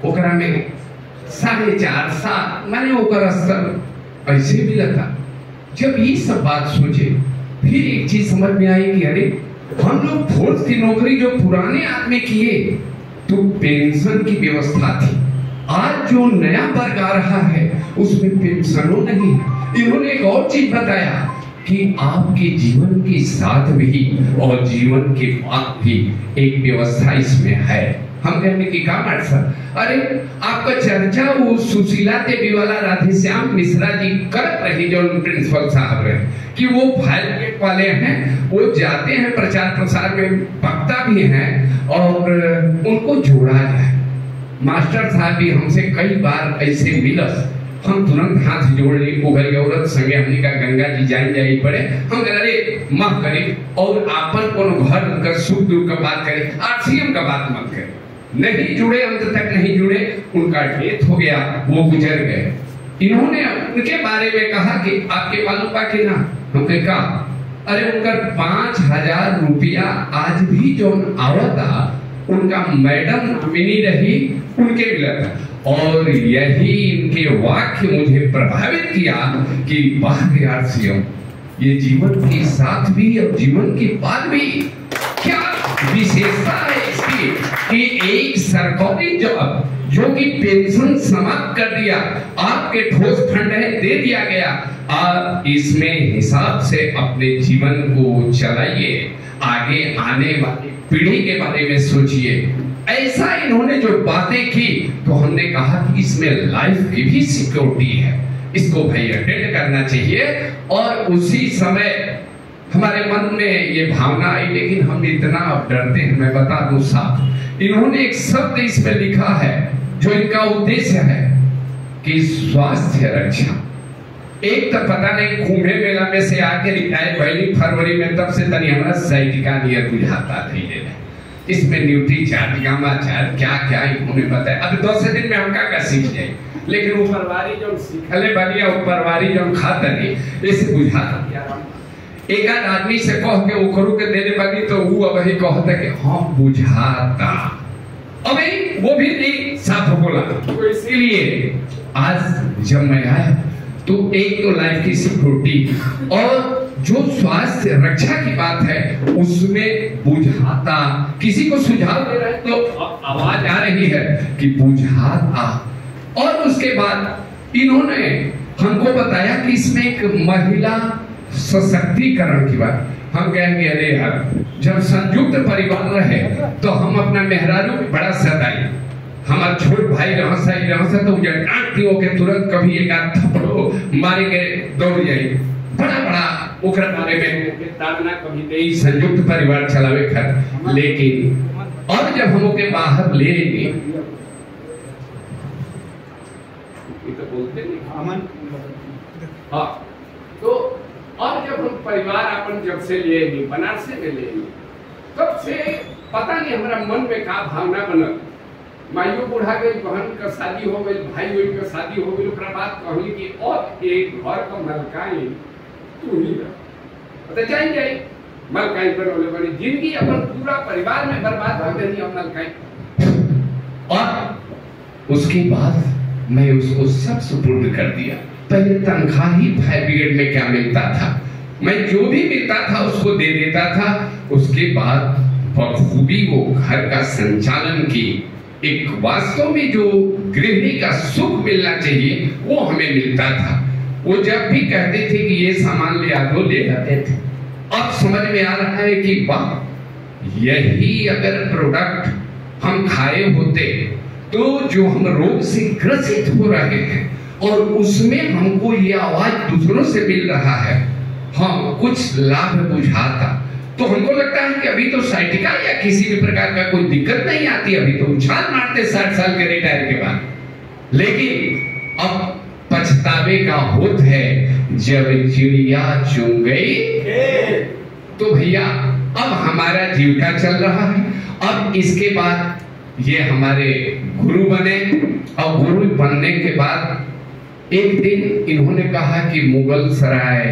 ओकरा में 4.5 7 माने ओकर स्तर ऐसे मिलता। जब ये सब बात सोचे फिर एक चीज समझ में आई कि अरे हम लोग फोर्स की नौकरी जो पुराने आदमी किए तो पेंशन की व्यवस्था थी, आज जो नया वर्ग आ रहा है उसमें पेंशनों नहीं। इन्होंने एक और चीज बताया कि आपके जीवन के साथ भी और जीवन के बाद भी एक व्यवस्था इसमें है। हम कहने की काम सर, अरे आपका चर्चा वो सुशीला देवी वाला राधेश्याम मिश्रा जी करत रही जो प्रिंसिपल साहब रहे कि वो फाइल गेट वाले हैं, वो जाते हैं प्रचार प्रसार में, वक्ता भी हैं और उनको जोड़ा जाए। मास्टर साहब भी हमसे कई बार ऐसे मिलस, हम तुरंत हाथ जोड़ ली, उगल औरत संगे हमने का गंगा जी जान जाई पड़े, हम अरे माफ करें और आपन कोनो घर का सुख दुख का बात करें, आरसीएम का बात मत करें। नहीं जुड़े, अंत तक नहीं जुड़े, उनका डेथ हो गया, वो गुजर गए। इन्होंने उनके बारे में कहा कि आपके मालूम बा कि ना, हमने कहा अरे उनका 5,000 रुपया आज भी जो आवता उनका मैडम नॉमिनी रही उनके मिला था। और यही इनके वाक्य मुझे प्रभावित किया कि वाह यार सीएम, ये जीवन के साथ भी और जीवन के बाद भी क्या विशेषता है इसकी कि एक सरकारी जॉब जो कि पेंशन समाप्त कर दिया, आपके ठोस फंड है दे दिया गया, आप इसमें हिसाब से अपने जीवन को चलाइए, आगे आने वाली पीढ़ी के बारे में सोचिए। ऐसा इन्होंने जो बातें की तो हमने कहा कि इसमें लाइफ की भी सिक्योरिटी है, इसको भाई अटेंड करना चाहिए। और उसी समय हमारे मन में ये भावना आई, लेकिन हम इतना डरते हैं, मैं बता दूं साहब, इन्होंने एक शब्द इसमें लिखा है जो इनका उद्देश्य है कि स्वास्थ्य रक्षा। एक तो पता नहीं कुंभे मेला में से आके रिटायर पहली फरवरी में, तब से तनी हमारा साइटिका नियर बुझाता थी इसमें न्यूट्री चार्ट गामा चार्ट क्या क्या इन्होंने बताया। अब 10 दिन में हम का सीख जाए, लेकिन ऊपरवारी जो सीखले बनिया ऊपरवारी जो खाता नहीं इसे बुझाता। एक आदमी से कह के ओकरू के देने बनी तो वो अब ही कहता कि हाँ बुझाता, अभी वो भी नहीं साफ बोला। तो इसीलिए आज जब मैं आया तो एक तो लाइफ की सिक्योरिटी और जो स्वास्थ्य रक्षा की बात है उसमें बुझाता, किसी को सुझाव दे रहे तो आवाज आ रही है कि बुझाता। और उसके बाद इन्होंने हमको बताया कि इसमें एक महिला सशक्तिकरण की बात। हम कहेंगे अरे यार जब संयुक्त परिवार रहे तो हम अपना मेहरारू बड़ा सताई, हमारा छोट भाई रहसा तो डांट दियो के तुरंत कभी एक आध थप्पड़ो मारे के दौड़ जाए, बड़ा ओकरा बारे में ताना कभी नहीं संयुक्त परिवार चलावे खर। लेकिन और जब हम के बाहर ले गए तो बोलते नहीं अमन, हाँ, तो और जब हम परिवार अपन जब से ले गए बनारस में ले गए तब से पता नहीं हमारा मन में का भावना बनल। माइयो बुढ़ा गई, बहन का शादी हो गई, भाई बहन का शादी हो गई, ओकरा बाद कहली कि और एक घर का मलकाई तू ही रह, तो जाई जाई मलकाई पर बोले बड़ी जिंदगी अपन पूरा परिवार में बर्बाद कर देनी हम मलकाई। और उसके बाद मैं उसको सब सुपुर्द कर दिया। पहले तनख्वाह ही फायर ब्रिगेड में क्या मिलता था, मैं जो भी मिलता था उसको दे देता था। उसके बाद बखूबी वो घर का संचालन की, एक वास्तव में जो गृहिणी का सुख मिलना चाहिए वो हमें मिलता था। वो जब भी कहते थे कि ये सामान ले आ दो, ले आते थे। अब समझ में आ रहा है कि वाह, यही अगर प्रोडक्ट हम खाए होते तो जो हम रोग से ग्रसित हो रहे हैं और उसमें हमको ये आवाज दूसरों से मिल रहा है, हाँ कुछ लाभ बुझाता, तो हमको लगता है कि अभी तो साइटिका या किसी भी प्रकार का कोई दिक्कत नहीं आती, अभी तो उछाल मारते 60 साल के रिटायर के बाद। लेकिन अब पछतावे का होत है जब चिड़िया चुन गई तो भैया अब हमारा जीविका चल रहा है। अब इसके बाद ये हमारे गुरु बने और गुरु बनने के बाद एक दिन इन्होंने कहा कि मुगल सराय